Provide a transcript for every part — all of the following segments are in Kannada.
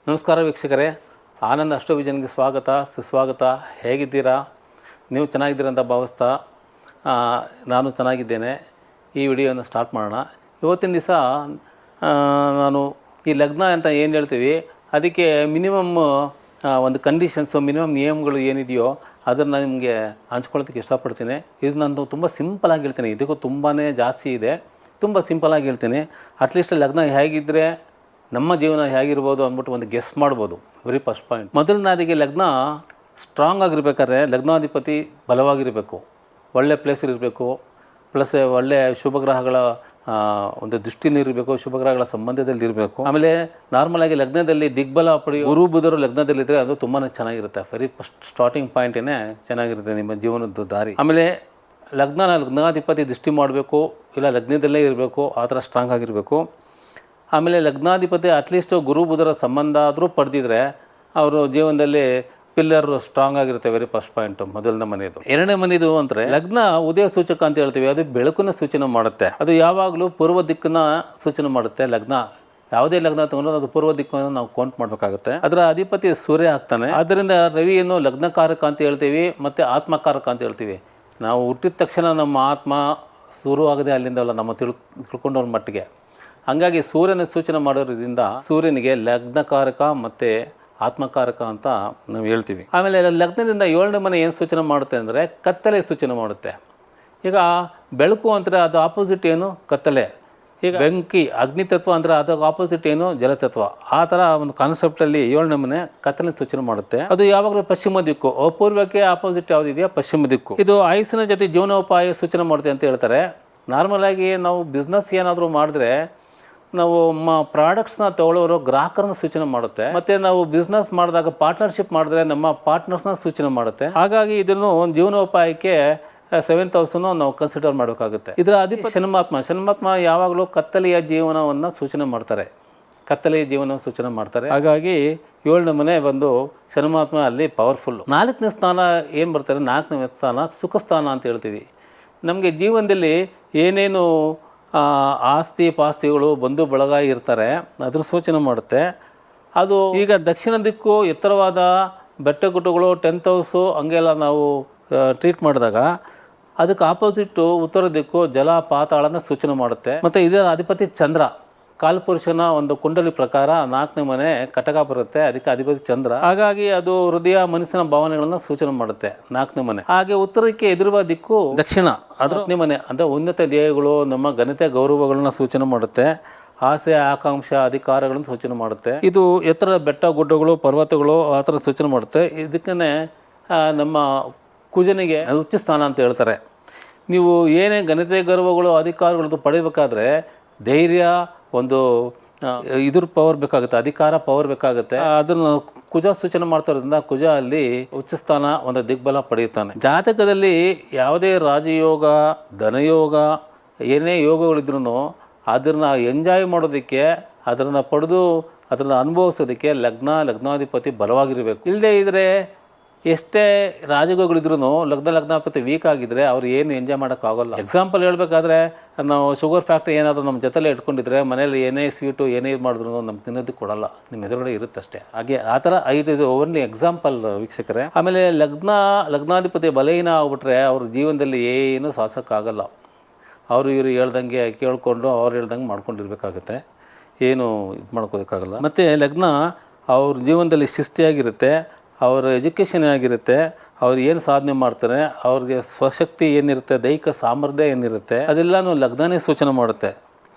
ನಮಸ್ಕಾರ ವೀಕ್ಷಕರೇ, ಆನಂದ್ ಅಷ್ಟೋವಿಜನ್ಗೆ ಸ್ವಾಗತ ಸುಸ್ವಾಗತ. ಹೇಗಿದ್ದೀರಾ? ನೀವು ಚೆನ್ನಾಗಿದ್ದೀರ ಅಂತ ಭಾವಿಸ್ತಾ ನಾನು ಚೆನ್ನಾಗಿದ್ದೇನೆ. ಈ ವಿಡಿಯೋನ ಸ್ಟಾರ್ಟ್ ಮಾಡೋಣ. ಇವತ್ತಿನ ದಿವಸ ನಾನು ಈ ಲಗ್ನ ಅಂತ ಏನು ಹೇಳ್ತೀವಿ ಅದಕ್ಕೆ ಮಿನಿಮಮ್ ಒಂದು ಕಂಡೀಷನ್ಸು, ಮಿನಿಮಮ್ ನಿಯಮಗಳು ಏನಿದೆಯೋ ಅದನ್ನು ನಿಮಗೆ ಹಂಚ್ಕೊಳ್ಳೋದಕ್ಕೆ ಇಷ್ಟಪಡ್ತೀನಿ. ಇದು ನಾನು ತುಂಬ ಸಿಂಪಲಾಗಿ ಹೇಳ್ತೀನಿ, ಇದಕ್ಕೂ ತುಂಬಾ ಜಾಸ್ತಿ ಇದೆ. ತುಂಬ ಸಿಂಪಲಾಗಿ ಹೇಳ್ತೀನಿ. ಅಟ್ಲೀಸ್ಟ್ ಲಗ್ನ ಹೇಗಿದ್ದರೆ ನಮ್ಮ ಜೀವನ ಹೇಗಿರ್ಬೋದು ಅಂದ್ಬಿಟ್ಟು ಒಂದು ಗೆಸ್ ಮಾಡ್ಬೋದು. Very first point. ಮೊದಲನೇದಾಗಿ ಲಗ್ನ ಸ್ಟ್ರಾಂಗ್ ಆಗಿರ್ಬೇಕಾದ್ರೆ ಲಗ್ನಾಧಿಪತಿ ಬಲವಾಗಿರಬೇಕು, ಒಳ್ಳೆ ಪ್ಲೇಸಲ್ಲಿರಬೇಕು, ಪ್ಲಸ್ ಒಳ್ಳೆ ಶುಭಗ್ರಹಗಳ ಒಂದು ದೃಷ್ಟಿನಿರಬೇಕು, ಶುಭಗ್ರಹಗಳ ಸಂಬಂಧದಲ್ಲಿರಬೇಕು. ಆಮೇಲೆ ನಾರ್ಮಲಾಗಿ ಲಗ್ನದಲ್ಲಿ ದಿಗ್ಬಲ ಪಡೆಯುವ ಗುರು ಬುಧರು ಲಗ್ನದಲ್ಲಿದ್ದರೆ ಅದು ತುಂಬಾ ಚೆನ್ನಾಗಿರುತ್ತೆ. ವೆರಿ ಫಸ್ಟ್ ಸ್ಟಾರ್ಟಿಂಗ್ ಪಾಯಿಂಟೇ ಚೆನ್ನಾಗಿರುತ್ತೆ ನಿಮ್ಮ ಜೀವನದ ದಾರಿ. ಆಮೇಲೆ ಲಗ್ನಾಧಿಪತಿ ದೃಷ್ಟಿ ಮಾಡಬೇಕು, ಇಲ್ಲ ಲಗ್ನದಲ್ಲೇ ಇರಬೇಕು, ಆ ಥರ ಸ್ಟ್ರಾಂಗ್ ಆಗಿರಬೇಕು. ಆಮೇಲೆ ಲಗ್ನಾಧಿಪತಿ ಅಟ್ಲೀಸ್ಟ್ ಗುರು ಬುಧರ ಸಂಬಂಧ ಆದರೂ ಪಡೆದಿದ್ರೆ ಅವರು ಜೀವನದಲ್ಲಿ ಪಿಲ್ಲರ್ ಸ್ಟ್ರಾಂಗ್ ಆಗಿರುತ್ತೆ. ವೆರಿ ಫಸ್ಟ್ ಪಾಯಿಂಟು ಮೊದಲನೇ ಮನೆಯದು. ಎರಡನೇ ಮನೆಯದು ಅಂದರೆ ಲಗ್ನ ಉದಯ ಸೂಚಕ ಅಂತ ಹೇಳ್ತೀವಿ. ಅದು ಬೆಳಕನ್ನು ಸೂಚನೆ ಮಾಡುತ್ತೆ. ಅದು ಯಾವಾಗಲೂ ಪೂರ್ವ ದಿಕ್ಕನ್ನು ಸೂಚನೆ ಮಾಡುತ್ತೆ. ಲಗ್ನ ಯಾವುದೇ ಲಗ್ನ ತಗೊಂಡ್ರು ಅದು ಪೂರ್ವ ದಿಕ್ಕನ್ನು ನಾವು ಕೌಂಟ್ ಮಾಡಬೇಕಾಗುತ್ತೆ. ಅದರ ಅಧಿಪತಿ ಸೂರ್ಯ ಆಗ್ತಾನೆ. ಆದ್ದರಿಂದ ರವಿಯನ್ನು ಲಗ್ನಕಾರಕ ಅಂತ ಹೇಳ್ತೀವಿ ಮತ್ತು ಆತ್ಮಕಾರಕ ಅಂತ ಹೇಳ್ತೀವಿ. ನಾವು ಹುಟ್ಟಿದ ತಕ್ಷಣ ನಮ್ಮ ಆತ್ಮ ಶುರುವಾಗದೆ ಅಲ್ಲಿಂದಲ್ಲ ನಮ್ಮ ತಿಳ್ಕೊಂಡವ್ರ ಮಟ್ಟಿಗೆ. ಹಾಗಾಗಿ ಸೂರ್ಯನ ಸೂಚನೆ ಮಾಡೋದ್ರಿಂದ ಸೂರ್ಯನಿಗೆ ಲಗ್ನಕಾರಕ ಮತ್ತು ಆತ್ಮಕಾರಕ ಅಂತ ನಾವು ಹೇಳ್ತೀವಿ. ಆಮೇಲೆ ಲಗ್ನದಿಂದ 7ನೇ ಮನೆ ಏನು ಸೂಚನೆ ಮಾಡುತ್ತೆ ಅಂದರೆ ಕತ್ತಲೆ ಸೂಚನೆ ಮಾಡುತ್ತೆ. ಈಗ ಬೆಳಕು ಅಂದರೆ ಅದು ಆಪೋಸಿಟ್ ಏನು? ಕತ್ತಲೆ. ಈಗ ಬೆಂಕಿ ಅಗ್ನಿತತ್ವ ಅಂದರೆ ಅದಕ್ಕೆ ಆಪೋಸಿಟ್ ಏನು? ಜಲತತ್ವ. ಆ ಥರ ಒಂದು ಕಾನ್ಸೆಪ್ಟಲ್ಲಿ 7ನೇ ಮನೆ ಕತ್ತಲೆ ಸೂಚನೆ ಮಾಡುತ್ತೆ. ಅದು ಯಾವಾಗಲೂ ಪಶ್ಚಿಮ ದಿಕ್ಕು. ಪೂರ್ವಕ್ಕೆ ಆಪೋಸಿಟ್ ಯಾವುದಿದೆಯಾ? ಪಶ್ಚಿಮ ದಿಕ್ಕು. ಇದು ಆಯುಸ್ಸಿನ ಜೊತೆ ಜೀವನೋಪಾಯ ಸೂಚನೆ ಮಾಡುತ್ತೆ ಅಂತ ಹೇಳ್ತಾರೆ. ನಾರ್ಮಲಾಗಿ ನಾವು ಬಿಸ್ನೆಸ್ ಏನಾದರೂ ಮಾಡಿದ್ರೆ ನಾವು ಪ್ರಾಡಕ್ಟ್ಸ್ನ ತೊಗೊಳ್ಳೋರು ಗ್ರಾಹಕರನ್ನ ಸೂಚನೆ ಮಾಡುತ್ತೆ. ಮತ್ತು ನಾವು ಬಿಸ್ನೆಸ್ ಮಾಡಿದಾಗ ಪಾರ್ಟ್ನರ್ಶಿಪ್ ಮಾಡಿದ್ರೆ ನಮ್ಮ ಪಾರ್ಟ್ನರ್ಸ್ನ ಸೂಚನೆ ಮಾಡುತ್ತೆ. ಹಾಗಾಗಿ ಇದನ್ನು ಜೀವನೋಪಾಯಕ್ಕೆ 7th ಹೌಸನ್ನು ನಾವು ಕನ್ಸಿಡರ್ ಮಾಡಬೇಕಾಗುತ್ತೆ. ಇದರ ಅಧಿಪತಿ ಶನಿಮಾತ್ಮ ಯಾವಾಗಲೂ ಕತ್ತಲೆಯ ಜೀವನವನ್ನು ಸೂಚನೆ ಮಾಡ್ತಾರೆ. ಕತ್ತಲೆಯ ಜೀವನ ಸೂಚನೆ ಮಾಡ್ತಾರೆ. ಹಾಗಾಗಿ 7ನೇ ಮನೆ ಬಂದು ಶನಿಮಾತ್ಮ ಅಲ್ಲಿ ಪವರ್ಫುಲ್ಲು. 4ನೇ ಸ್ಥಾನ ಏನು ಬರ್ತಾರೆ? 4ನೇ ಸ್ಥಾನ ಸುಖ ಸ್ಥಾನ ಅಂತ ಹೇಳ್ತೀವಿ. ನಮಗೆ ಜೀವನದಲ್ಲಿ ಏನೇನು ಆಸ್ತಿ ಪಾಸ್ತಿಗಳು ಬಂಧು ಬಳಗ ಇರ್ತಾರೆ ಅದ್ರ ಸೂಚನೆ ಮಾಡುತ್ತೆ. ಅದು ಈಗ ದಕ್ಷಿಣ ದಿಕ್ಕು ಎತ್ತರವಾದ ಬೆಟ್ಟಗುಡ್ಡಗಳು 10th ಹೌಸು ಹಂಗೆಲ್ಲ ನಾವು ಟ್ರೀಟ್ ಮಾಡಿದಾಗ ಅದಕ್ಕೆ ಆಪೋಸಿಟ್ಟು ಉತ್ತರ ದಿಕ್ಕು ಜಲ ಪಾತಾಳನ ಸೂಚನೆ ಮಾಡುತ್ತೆ. ಮತ್ತು ಇದರ ಅಧಿಪತಿ ಚಂದ್ರ. ಕಾಲಪುರುಷನ ಒಂದು ಕುಂಡಲಿ ಪ್ರಕಾರ 4ನೇ ಮನೆ ಕಟಕ ಬರುತ್ತೆ, ಅದಕ್ಕೆ ಅಧಿಪತಿ ಚಂದ್ರ. ಹಾಗಾಗಿ ಅದು ಹೃದಯ ಮನಸ್ಸಿನ ಭಾವನೆಗಳನ್ನು ಸೂಚನೆ ಮಾಡುತ್ತೆ 4ನೇ ಮನೆ. ಹಾಗೆ ಉತ್ತರಕ್ಕೆ ಎದುರುವ ದಿಕ್ಕು ದಕ್ಷಿಣ, ಅದು 10ನೇ ಮನೆ. ಅಂದರೆ ಉನ್ನತ ಧ್ಯೇಯಗಳು, ನಮ್ಮ ಘನತೆ ಗೌರವಗಳನ್ನ ಸೂಚನೆ ಮಾಡುತ್ತೆ. ಆಸೆ ಆಕಾಂಕ್ಷೆ ಅಧಿಕಾರಗಳನ್ನು ಸೂಚನೆ ಮಾಡುತ್ತೆ. ಇದು ಎತ್ತರದ ಬೆಟ್ಟ ಗುಡ್ಡಗಳು ಪರ್ವತಗಳು ಆ ಥರ ಸೂಚನೆ ಮಾಡುತ್ತೆ. ಇದಕ್ಕೇ ನಮ್ಮ ಕುಜನಿಗೆ ಉಚ್ಚ ಸ್ಥಾನ ಅಂತ ಹೇಳ್ತಾರೆ. ನೀವು ಏನೇ ಘನತೆ ಗೌರವಗಳು ಅಧಿಕಾರಗಳದ್ದು ಪಡಿಬೇಕಾದ್ರೆ ಧೈರ್ಯ, ಒಂದು ಇದ್ರ ಪವರ್ ಬೇಕಾಗುತ್ತೆ, ಅಧಿಕಾರ ಪವರ್ ಬೇಕಾಗುತ್ತೆ. ಅದನ್ನು ಕುಜ ಸೂಚನೆ ಮಾಡ್ತಾರೋದ್ರಿಂದ ಕುಜ ಅಲ್ಲಿ ಉಚ್ಚ ಸ್ಥಾನ, ಒಂದು ದಿಗ್ಬಲ ಪಡೆಯುತ್ತಾನೆ. ಜಾತಕದಲ್ಲಿ ಯಾವುದೇ ರಾಜಯೋಗ, ಧನಯೋಗ, ಏನೇ ಯೋಗಗಳಿದ್ರೂ ಅದನ್ನು ಎಂಜಾಯ್ ಮಾಡೋದಕ್ಕೆ, ಅದನ್ನು ಪಡೆದು ಅದನ್ನು ಅನುಭವಿಸೋದಕ್ಕೆ ಲಗ್ನಾಧಿಪತಿ ಬಲವಾಗಿರಬೇಕು. ಇಲ್ಲದೇ ಇದ್ದರೆ ಎಷ್ಟೇ ರಾಜಯೋಗಗಳಿದ್ರೂ ಲಗ್ನಾಧಿಪತಿ ವೀಕ್ ಆಗಿದ್ದರೆ ಅವ್ರು ಏನು ಎಂಜಾಯ್ ಮಾಡೋಕ್ಕಾಗಲ್ಲ. ಎಕ್ಸಾಂಪಲ್ ಹೇಳಬೇಕಾದ್ರೆ ನಾವು ಶುಗರ್ ಫ್ಯಾಕ್ಟ್ರಿ ಏನಾದರೂ ನಮ್ಮ ಜೊತೆಲೇ ಇಟ್ಕೊಂಡಿದ್ರೆ ಮನೇಲಿ ಏನೇ ಸ್ವೀಟು ಏನೇ ಇದು ಮಾಡಿದ್ರು ನಮ್ಗೆ ತಿನ್ನೋದಕ್ಕೆ ಕೊಡಲ್ಲ, ನಿಮ್ಮ ಎದುರುಗಡೆ ಇರುತ್ತಷ್ಟೇ. ಹಾಗೆ ಆ ಥರ ಇಟ್ ಇಸ್ ಓನ್ಲಿ ಎಕ್ಸಾಂಪಲ್ ವೀಕ್ಷಕರೇ. ಆಮೇಲೆ ಲಗ್ನಾಧಿಪತಿ ಬಲಹೀನ ಆಗ್ಬಿಟ್ರೆ ಅವ್ರ ಜೀವನದಲ್ಲಿ ಏನು ಸಾಧಿಸೋಕ್ಕಾಗಲ್ಲ. ಅವರು ಇವರು ಹೇಳ್ದಂಗೆ ಕೇಳಿಕೊಂಡು ಅವ್ರು ಹೇಳ್ದಂಗೆ ಮಾಡ್ಕೊಂಡಿರ್ಬೇಕಾಗುತ್ತೆ, ಏನು ಇದು ಮಾಡ್ಕೋದಕ್ಕಾಗಲ್ಲ. ಮತ್ತು ಲಗ್ನ ಅವ್ರ ಜೀವನದಲ್ಲಿ ಶಿಸ್ತಿಯಾಗಿರುತ್ತೆ, ಅವರ ಎಜುಕೇಷನ್ ಆಗಿರುತ್ತೆ, ಅವ್ರು ಏನು ಸಾಧನೆ ಮಾಡ್ತಾರೆ, ಅವ್ರಿಗೆ ಸ್ವಶಕ್ತಿ ಏನಿರುತ್ತೆ, ದೈಹಿಕ ಸಾಮರ್ಥ್ಯ ಏನಿರುತ್ತೆ ಅದೆಲ್ಲನೂ ಲಗ್ನನೇ ಸೂಚನೆ ಮಾಡುತ್ತೆ.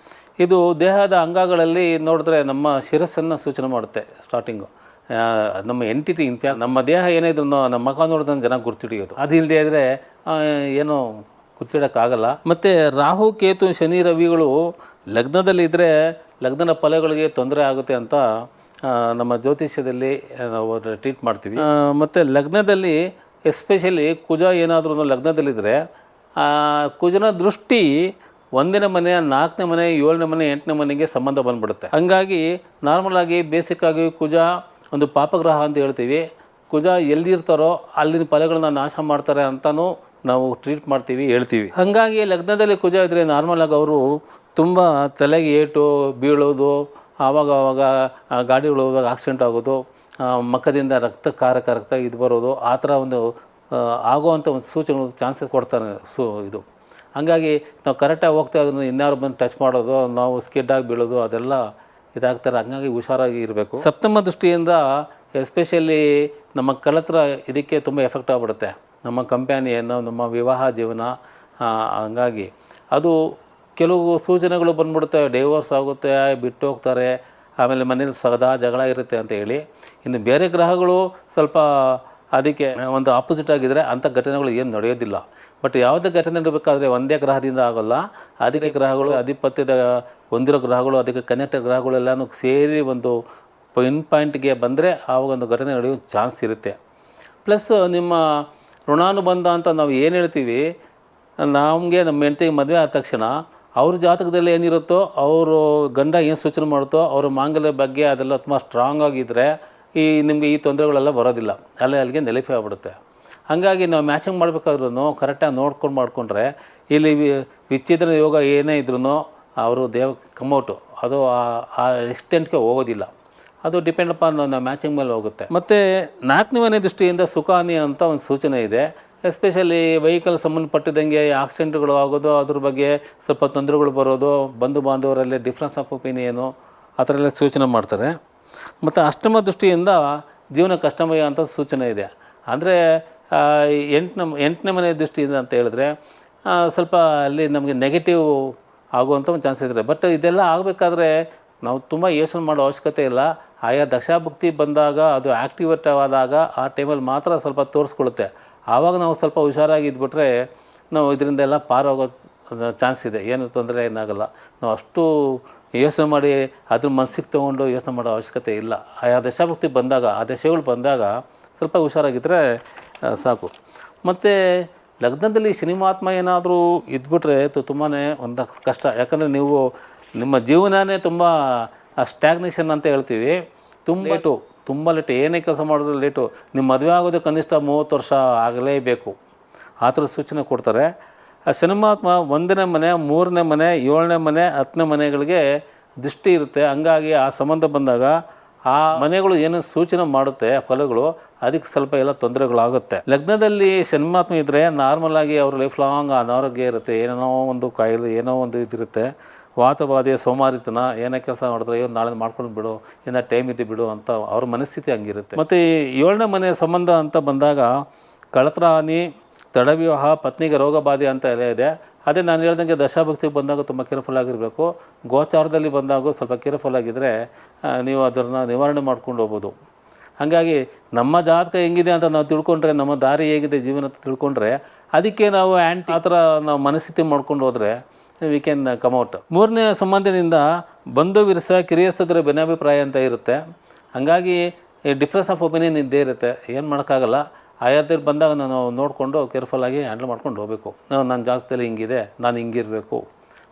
ಇದು ದೇಹದ ಅಂಗಗಳಲ್ಲಿ ನೋಡಿದ್ರೆ ನಮ್ಮ ಶಿರಸ್ಸನ್ನು ಸೂಚನೆ ಮಾಡುತ್ತೆ. ಸ್ಟಾರ್ಟಿಂಗು ನಮ್ಮ ಎಂಟಿಟಿ, ಇನ್ಫ್ಯಾಕ್ಟ್ ನಮ್ಮ ದೇಹ ಏನೇ ಇದ್ರೂ ನಮ್ಮ ಮುಖ ನೋಡಿದ್ರೆ ಜನ ಗುರ್ತಿಡಿಯೋದು. ಅದು ಇಲ್ಲದೆ ಇದ್ದರೆ ಏನೋ ಗುರ್ತಿಡೋಕ್ಕಾಗಲ್ಲ. ಮತ್ತು ರಾಹು ಕೇತು ಶನಿ ರವಿಗಳು ಲಗ್ನದಲ್ಲಿದ್ದರೆ ಲಗ್ನದ ಫಲಗಳಿಗೆ ತೊಂದರೆ ಆಗುತ್ತೆ ಅಂತ ನಮ್ಮ ಜ್ಯೋತಿಷ್ಯದಲ್ಲಿ ನಾವು ಟ್ರೀಟ್ ಮಾಡ್ತೀವಿ. ಮತ್ತು ಲಗ್ನದಲ್ಲಿ ಎಸ್ಪೆಷಲಿ ಕುಜ ಏನಾದರೂ ಲಗ್ನದಲ್ಲಿದ್ದರೆ ಕುಜನ ದೃಷ್ಟಿ 1ನೇ ಮನೆ, 4ನೇ ಮನೆ, 7ನೇ ಮನೆ, 8ನೇ ಮನೆಗೆ ಸಂಬಂಧ ಬಂದ್ಬಿಡುತ್ತೆ. ಹಂಗಾಗಿ ನಾರ್ಮಲಾಗಿ ಬೇಸಿಕ್ಕಾಗಿ ಕುಜ ಒಂದು ಪಾಪಗ್ರಹ ಅಂತ ಹೇಳ್ತೀವಿ. ಕುಜ ಎಲ್ಲಿರ್ತಾರೋ ಅಲ್ಲಿನ ಫಲಗಳನ್ನ ನಾಶ ಮಾಡ್ತಾರೆ ಅಂತಲೂ ನಾವು ಟ್ರೀಟ್ ಮಾಡ್ತೀವಿ, ಹೇಳ್ತೀವಿ. ಹಾಗಾಗಿ ಲಗ್ನದಲ್ಲಿ ಕುಜ ಇದ್ದರೆ ನಾರ್ಮಲಾಗಿ ಅವರು ತುಂಬ ತಲೆಗೆ ಏಟು ಬೀಳೋದು, ಆವಾಗ ಗಾಡಿಗಳು ಹೋಗುವಾಗ ಆಕ್ಸಿಡೆಂಟ್ ಆಗೋದು, ಮಕ್ಕದಿಂದ ರಕ್ತ ಇದು ಬರೋದು, ಆ ಥರ ಒಂದು ಆಗೋವಂಥ ಒಂದು ಸೂಚನೆಗಳು ಚಾನ್ಸಸ್ ಕೊಡ್ತಾರೆ ಇದು. ಹಾಗಾಗಿ ನಾವು ಕರೆಕ್ಟಾಗಿ ಹೋಗ್ತಾ ಅದನ್ನು ಇನ್ಯಾರು ಬಂದು ಟಚ್ ಮಾಡೋದು, ನಾವು ಸ್ಕಿಡ್ಡಾಗಿ ಬೀಳೋದು ಅದೆಲ್ಲ ಇದಾಗ್ತಾರೆ. ಹಂಗಾಗಿ ಹುಷಾರಾಗಿ ಇರಬೇಕು. ಸಪ್ತಮ ದೃಷ್ಟಿಯಿಂದ ಎಸ್ಪೆಷಲಿ ನಮ್ಮ ಕಳತ್ರ ಇದಕ್ಕೆ ತುಂಬ ಎಫೆಕ್ಟ್ ಆಗಿಬಿಡುತ್ತೆ, ನಮ್ಮ ಕಂಪ್ಯಾನಿಯನ್ನು, ನಮ್ಮ ವಿವಾಹ ಜೀವನ. ಹಂಗಾಗಿ ಅದು ಕೆಲವು ಸೂಚನೆಗಳು ಬಂದ್ಬಿಡುತ್ತೆ, ಡೈವೋರ್ಸ್ ಆಗುತ್ತೆ, ಬಿಟ್ಟು ಹೋಗ್ತಾರೆ, ಆಮೇಲೆ ಮನೇಲಿ ಸದಾ ಜಗಳ ಇರುತ್ತೆ ಅಂತ ಹೇಳಿ. ಇನ್ನು ಬೇರೆ ಗ್ರಹಗಳು ಸ್ವಲ್ಪ ಅದಕ್ಕೆ ಒಂದು ಆಪೋಸಿಟ್ ಆಗಿದ್ದರೆ ಅಂಥ ಘಟನೆಗಳು ಏನು ನಡೆಯೋದಿಲ್ಲ. ಬಟ್ ಯಾವುದೇ ಘಟನೆ ನಡೀಬೇಕಾದ್ರೆ ಒಂದೇ ಗ್ರಹದಿಂದ ಆಗೋಲ್ಲ. ಅದಕ್ಕೆ ಗ್ರಹಗಳು ಅಧಿಪತ್ಯದ ಹೊಂದಿರೋ ಗ್ರಹಗಳು, ಅದಕ್ಕೆ ಕನೆಕ್ಟೆಡ್ ಗ್ರಹಗಳೆಲ್ಲನೂ ಸೇರಿ ಒಂದು ಪಾಯಿಂಟ್ಗೆ ಬಂದರೆ ಆವಾಗ ಒಂದು ಘಟನೆ ನಡೆಯೋ ಚಾನ್ಸ್ ಇರುತ್ತೆ. ಪ್ಲಸ್ ನಿಮ್ಮ ಋಣಾನುಬಂಧ ಅಂತ ನಾವು ಏನು ಹೇಳ್ತೀವಿ, ನಮಗೆ ನಮ್ಮ ಹೆಂಡ್ತಿಗೆ ಮದುವೆ ಆದ ತಕ್ಷಣ ಅವ್ರ ಜಾತಕದಲ್ಲಿ ಏನಿರುತ್ತೋ, ಅವರು ಗಂಡ ಏನು ಸೂಚನೆ ಮಾಡುತ್ತೋ, ಅವ್ರ ಮಾಂಗಲ್ಯ ಬಗ್ಗೆ ಅದೆಲ್ಲ ತುಂಬ ಸ್ಟ್ರಾಂಗ್ ಆಗಿದ್ದರೆ ನಿಮಗೆ ಈ ತೊಂದರೆಗಳೆಲ್ಲ ಬರೋದಿಲ್ಲ, ಅಲ್ಲಿಗೆ ನೆಲೆಫಿ ಆಗ್ಬಿಡುತ್ತೆ. ಹಾಗಾಗಿ ನಾವು ಮ್ಯಾಚಿಂಗ್ ಮಾಡಬೇಕಾದ್ರೂ ಕರೆಕ್ಟಾಗಿ ನೋಡ್ಕೊಂಡು ಮಾಡಿಕೊಂಡ್ರೆ ಇಲ್ಲಿ ವಿಚ್ಛೇದನ ಯೋಗ ಏನೇ ಇದ್ರೂ ಅವರು ಕಮೌಟು ಅದು ಆ ಎಕ್ಸ್ಟೆಂಟ್ಗೆ ಹೋಗೋದಿಲ್ಲ. ಅದು ಡಿಪೆಂಡ್ ಅಪಾನ್ ನಾವು ಮ್ಯಾಚಿಂಗ್ ಮೇಲೆ ಹೋಗುತ್ತೆ. ಮತ್ತು 4ನೇ ಮನೆ ದೃಷ್ಟಿಯಿಂದ ಸುಖಾನಿ ಅಂತ ಒಂದು ಸೂಚನೆ ಇದೆ. ಎಸ್ಪೆಷಲಿ ವೆಹಿಕಲ್ ಸಂಬಂಧಪಟ್ಟಿದ್ದಂಗೆ ಆಕ್ಸಿಡೆಂಟ್ಗಳು ಆಗೋದು, ಅದ್ರ ಬಗ್ಗೆ ಸ್ವಲ್ಪ ತೊಂದರೆಗಳು ಬರೋದು, ಬಂಧು ಬಾಂಧವರಲ್ಲಿ ಡಿಫ್ರೆನ್ಸ್ ಆಫ್ ಒಪಿನಿಯನು ಆ ಥರ ಎಲ್ಲ ಸೂಚನೆ ಮಾಡ್ತಾರೆ. ಮತ್ತು ಅಷ್ಟಮ ದೃಷ್ಟಿಯಿಂದ ಜೀವನ ಕಷ್ಟಮಯ ಅಂತ ಸೂಚನೆ ಇದೆ. ಅಂದರೆ 8ನೇ ಮನೆ ದೃಷ್ಟಿಯಿಂದ ಅಂತ ಹೇಳಿದ್ರೆ ಸ್ವಲ್ಪ ಅಲ್ಲಿ ನಮಗೆ ನೆಗೆಟಿವ್ ಆಗುವಂಥ ಒಂದು ಚಾನ್ಸ್ ಇದೆ. ಬಟ್ ಇದೆಲ್ಲ ಆಗಬೇಕಾದ್ರೆ ನಾವು ತುಂಬ ಯೋಚನೆ ಮಾಡೋ ಅವಶ್ಯಕತೆ ಇಲ್ಲ. ಆಯಾ ದಶಾಭುಕ್ತಿ ಬಂದಾಗ ಅದು ಆ್ಯಕ್ಟಿವೇಟ್ ಆದಾಗ ಆ ಟೈಮಲ್ಲಿ ಮಾತ್ರ ಸ್ವಲ್ಪ ತೋರಿಸ್ಕೊಳ್ಳುತ್ತೆ. ಆವಾಗ ನಾವು ಸ್ವಲ್ಪ ಹುಷಾರಾಗಿ ಇದ್ಬಿಟ್ರೆ ನಾವು ಇದರಿಂದೆಲ್ಲ ಪಾರೋಗೋ ಚಾನ್ಸ್ ಇದೆ, ಏನು ತೊಂದರೆ ಏನಾಗಲ್ಲ. ನಾವು ಅಷ್ಟು ಯೋಚನೆ ಮಾಡಿ ಅದ್ರ ಮನಸ್ಸಿಗೆ ತೊಗೊಂಡು ಯೋಚನೆ ಮಾಡೋ ಅವಶ್ಯಕತೆ ಇಲ್ಲ. ಆಯಾ ದಶಾಭುಕ್ತಿ ಬಂದಾಗ, ಆ ದಶೆಗಳು ಬಂದಾಗ ಸ್ವಲ್ಪ ಹುಷಾರಾಗಿದ್ದರೆ ಸಾಕು. ಮತ್ತು ಲಗ್ನದಲ್ಲಿ ಶನಿಮಾತ್ಮ ಏನಾದರೂ ಇದ್ಬಿಟ್ರೆ ತುಂಬಾ ಒಂದು ಕಷ್ಟ. ಯಾಕಂದರೆ ನೀವು ನಿಮ್ಮ ಜೀವನನೇ ತುಂಬ ಸ್ಟ್ಯಾಗ್ನೇಷನ್ ಅಂತ ಹೇಳ್ತೀವಿ. ತುಂಬ ಲೇಟು ಏನೇ ಕೆಲಸ ಮಾಡಿದ್ರು ಲೇಟು. ನಿಮ್ಮ ಮದುವೆ ಆಗೋದು ಕನಿಷ್ಠ 30 ವರ್ಷ ಆಗಲೇಬೇಕು, ಆ ಥರ ಸೂಚನೆ ಕೊಡ್ತಾರೆ. ಆ ಶನಿಮಾತ್ಮ 1ನೇ ಮನೆ, 3ನೇ ಮನೆ, 7ನೇ ಮನೆ, 10ನೇ ಮನೆಗಳಿಗೆ ದೃಷ್ಟಿ ಇರುತ್ತೆ. ಹಂಗಾಗಿ ಆ ಸಂಬಂಧ ಬಂದಾಗ ಆ ಮನೆಗಳು ಏನು ಸೂಚನೆ ಮಾಡುತ್ತೆ ಫಲಗಳು, ಅದಕ್ಕೆ ಸ್ವಲ್ಪ ಎಲ್ಲ ತೊಂದರೆಗಳಾಗುತ್ತೆ. ಲಗ್ನದಲ್ಲಿ ಶನಿಮಾತ್ಮ ಇದ್ದರೆ ನಾರ್ಮಲಾಗಿ ಅವ್ರ ಲೈಫ್ ಲಾಂಗ್ ಅನಾರೋಗ್ಯ ಇರುತ್ತೆ, ಏನೋ ಒಂದು ಕಾಯಿಲೆ, ಏನೋ ಒಂದು ಇದಿರುತ್ತೆ, ವಾತಬಾಧೆ, ಸೋಮಾರಿತನ, ಏನೇ ಕೆಲಸ ಮಾಡಿದ್ರೆ ಏನು ನಾಳೆ ಮಾಡ್ಕೊಂಡು ಬಿಡು, ಏನೋ ಟೈಮ್ ಇದೆ ಬಿಡು ಅಂತ ಅವ್ರ ಮನಸ್ಥಿತಿ ಹಂಗಿರುತ್ತೆ. ಮತ್ತು 7ನೇ ಮನೆ ಸಂಬಂಧ ಅಂತ ಬಂದಾಗ ಕಳತ್ರ ಹಾನಿ, ತಡವಿವಾಹ, ಪತ್ನಿಗೆ ರೋಗ ಬಾಧೆ ಅಂತ ಎಲ್ಲ ಇದೆ. ಅದೇ ನಾನು ಹೇಳ್ದಂಗೆ ದಶಾಭಕ್ತಿಗೆ ಬಂದಾಗ ತುಂಬ ಕೇರ್ಫುಲ್ ಆಗಿರಬೇಕು. ಗೋಚಾರದಲ್ಲಿ ಬಂದಾಗ ಸ್ವಲ್ಪ ಕೇರ್ಫುಲ್ ಆಗಿದ್ದರೆ ನೀವು ಅದನ್ನು ನಿವಾರಣೆ ಮಾಡ್ಕೊಂಡು ಹೋಗ್ಬೋದು. ಹಾಗಾಗಿ ನಮ್ಮ ಜಾತಕ ಹೆಂಗಿದೆ ಅಂತ ನಾವು ತಿಳ್ಕೊಂಡ್ರೆ, ನಮ್ಮ ದಾರಿ ಹೇಗಿದೆ ಜೀವನ ಅಂತ ತಿಳ್ಕೊಂಡ್ರೆ, ಅದಕ್ಕೆ ನಾವು ಆ ಥರ ನಾವು ಮನಸ್ಥಿತಿ ಮಾಡ್ಕೊಂಡು ಹೋದರೆ ವಿ ಕ್ಯಾನ್ ಕಮ್ಔಟ್. 3ನೇ ಸಂಬಂಧದಿಂದ ಬಂಧು ವಿರಸ, ಕಿರಿಯಸ್ಥರ ಭಿನ್ನಾಭಿಪ್ರಾಯ ಅಂತ ಇರುತ್ತೆ. ಹಾಗಾಗಿ ಡಿಫ್ರೆನ್ಸ್ ಆಫ್ ಒಪಿನಿಯನ್ ಇದ್ದೇ ಇರುತ್ತೆ, ಏನು ಮಾಡೋಕ್ಕಾಗಲ್ಲ. ಆಯಾದಲ್ಲಿ ಬಂದಾಗ ನಾವು ನೋಡಿಕೊಂಡು ಕೇರ್ಫುಲ್ಲಾಗಿ ಹ್ಯಾಂಡಲ್ ಮಾಡ್ಕೊಂಡು ಹೋಗಬೇಕು. ನನ್ನ ಜಾತಕದಲ್ಲಿ ಹಿಂಗಿದೆ, ನಾನು ಹಿಂಗಿರಬೇಕು,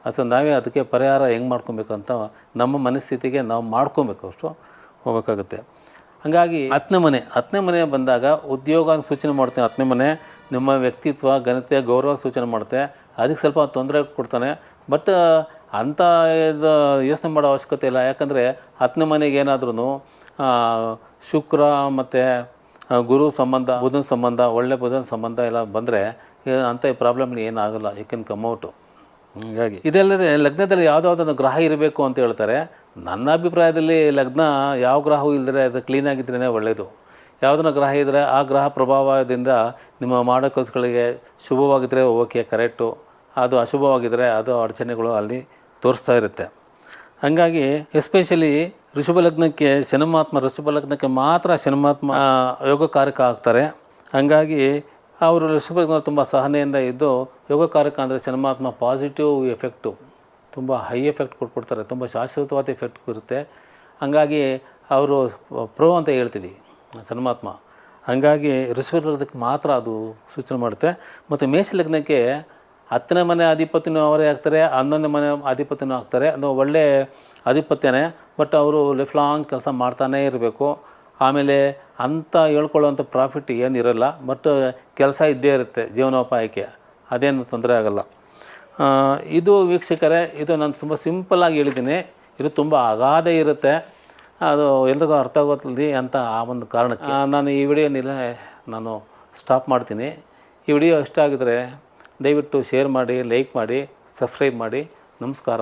ಅಥವಾ ನಾವೇ ಅದಕ್ಕೆ ಪರಿಹಾರ ಹೆಂಗೆ ಮಾಡ್ಕೊಬೇಕು ಅಂತ ನಮ್ಮ ಮನಸ್ಥಿತಿಗೆ ನಾವು ಮಾಡ್ಕೊಬೇಕು, ಅಷ್ಟು ಹೋಗ್ಬೇಕಾಗುತ್ತೆ. ಹಾಗಾಗಿ 10ನೇ ಮನೆ ಬಂದಾಗ ಉದ್ಯೋಗ ಸೂಚನೆ ಮಾಡ್ತೇನೆ. 10ನೇ ಮನೆ ನಿಮ್ಮ ವ್ಯಕ್ತಿತ್ವ, ಘನತೆ, ಗೌರವ ಸೂಚನೆ ಮಾಡುತ್ತೆ. ಅದಕ್ಕೆ ಸ್ವಲ್ಪ ತೊಂದರೆ ಕೊಡ್ತಾನೆ. ಬಟ್ ಅಂಥ ಇದು ಯೋಚನೆ ಮಾಡೋ ಅವಶ್ಯಕತೆ ಇಲ್ಲ. ಯಾಕಂದರೆ 10ನೇ ಮನೆಗೆ ಏನಾದ್ರೂ ಶುಕ್ರ ಮತ್ತು ಗುರು ಸಂಬಂಧ, ಬುಧನ ಸಂಬಂಧ, ಒಳ್ಳೆ ಬುಧನ ಸಂಬಂಧ ಎಲ್ಲ ಬಂದರೆ ಅಂಥ ಪ್ರಾಬ್ಲಮ್ ಏನಾಗಲ್ಲ, ಯು ಕ್ಯಾನ್ ಕಮ್ಔಟು. ಹೀಗಾಗಿ ಇದಲ್ಲದೆ ಲಗ್ನದಲ್ಲಿ ಯಾವುದಾದ್ರು ಗ್ರಹ ಇರಬೇಕು ಅಂತ ಹೇಳ್ತಾರೆ. ನನ್ನ ಅಭಿಪ್ರಾಯದಲ್ಲಿ ಲಗ್ನ ಯಾವ ಗ್ರಹವೂ ಇಲ್ಲದ್ರೆ ಅದು ಕ್ಲೀನಾಗಿದ್ರೇ ಒಳ್ಳೆಯದು. ಯಾವುದನ್ನ ಗ್ರಹ ಇದ್ದರೆ ಆ ಗ್ರಹ ಪ್ರಭಾವದಿಂದ ನಿಮ್ಮ ಮಾಡೋ ಕೆಲಸಗಳಿಗೆ ಶುಭವಾಗಿದ್ದರೆ ಓಕೆ, ಕರೆಕ್ಟು. ಅದು ಅಶುಭವಾಗಿದ್ದರೆ ಅದು ಅಡಚಣೆಗಳು ಅಲ್ಲಿ ತೋರಿಸ್ತಾ ಇರುತ್ತೆ. ಹಾಗಾಗಿ ಎಸ್ಪೆಷಲಿ ಋಷಭ ಲಗ್ನಕ್ಕೆ ಮಾತ್ರ ಶನಿಮಾತ್ಮ ಯೋಗಕಾರಕ ಆಗ್ತಾರೆ. ಹಾಗಾಗಿ ಅವರು ಋಷಭ ಲಗ್ನ ತುಂಬ ಸಹನೆಯಿಂದ ಇದ್ದು, ಯೋಗಕಾರಕ ಅಂದರೆ ಶನಿಮಾತ್ಮ ಪಾಸಿಟಿವ್ ಎಫೆಕ್ಟು, ತುಂಬ ಹೈ ಎಫೆಕ್ಟ್ ಕೊಟ್ಬಿಡ್ತಾರೆ, ತುಂಬ ಶಾಶ್ವತವಾದ ಎಫೆಕ್ಟ್ ಇರುತ್ತೆ. ಹಾಗಾಗಿ ಅವರು ಪ್ರೋ ಅಂತ ಹೇಳ್ತೀವಿ ಶನಿಮಾತ್ಮ. ಹಾಗಾಗಿ ಋಷಭ ಲಗ್ನಕ್ಕೆ ಮಾತ್ರ ಅದು ಸೂಚನೆ ಮಾಡುತ್ತೆ. ಮತ್ತು ಮೇಷ ಲಗ್ನಕ್ಕೆ 10ನೇ ಮನೆ ಅಧಿಪತಿನೂ ಅವರೇ ಆಗ್ತಾರೆ, 11ನೇ ಮನೆ ಅಧಿಪತಿನೂ ಆಗ್ತಾರೆ. ಅದು ಒಳ್ಳೆ ಅಧಿಪತ್ಯನೇ, ಬಟ್ ಅವರು ಲೈಫ್ ಲಾಂಗ್ ಕೆಲಸ ಮಾಡ್ತಾನೇ ಇರಬೇಕು. ಆಮೇಲೆ ಅಂಥ ಹೇಳ್ಕೊಳ್ಳೋವಂಥ ಪ್ರಾಫಿಟ್ ಏನಿರಲ್ಲ, ಬಟ್ ಕೆಲಸ ಇದ್ದೇ ಇರುತ್ತೆ ಜೀವನೋಪಾಯಕ್ಕೆ, ಅದೇನು ತೊಂದರೆ ಆಗೋಲ್ಲ. ಇದು ವೀಕ್ಷಕರೇ, ಇದು ನಾನು ತುಂಬ ಸಿಂಪಲ್ಲಾಗಿ ಹೇಳಿದ್ದೀನಿ. ಇದು ತುಂಬ ಅಗಾಧ ಇರುತ್ತೆ, ಅದು ಎಲ್ರಿಗೂ ಅರ್ಥ ಆಗೋದಲ್ಲಿ ಅಂತ ಆ ಒಂದು ಕಾರಣಕ್ಕೆ ನಾನು ಈ ವಿಡಿಯೋನಿಲ್ಲ ನಾನು ಸ್ಟಾಪ್ ಮಾಡ್ತೀನಿ. ಈ ವಿಡಿಯೋ ಇಷ್ಟ ಆಗಿದರೆ ದಯವಿಟ್ಟು ಶೇರ್ ಮಾಡಿ, ಲೈಕ್ ಮಾಡಿ, ಸಬ್ಸ್ಕ್ರೈಬ್ ಮಾಡಿ. ನಮಸ್ಕಾರ.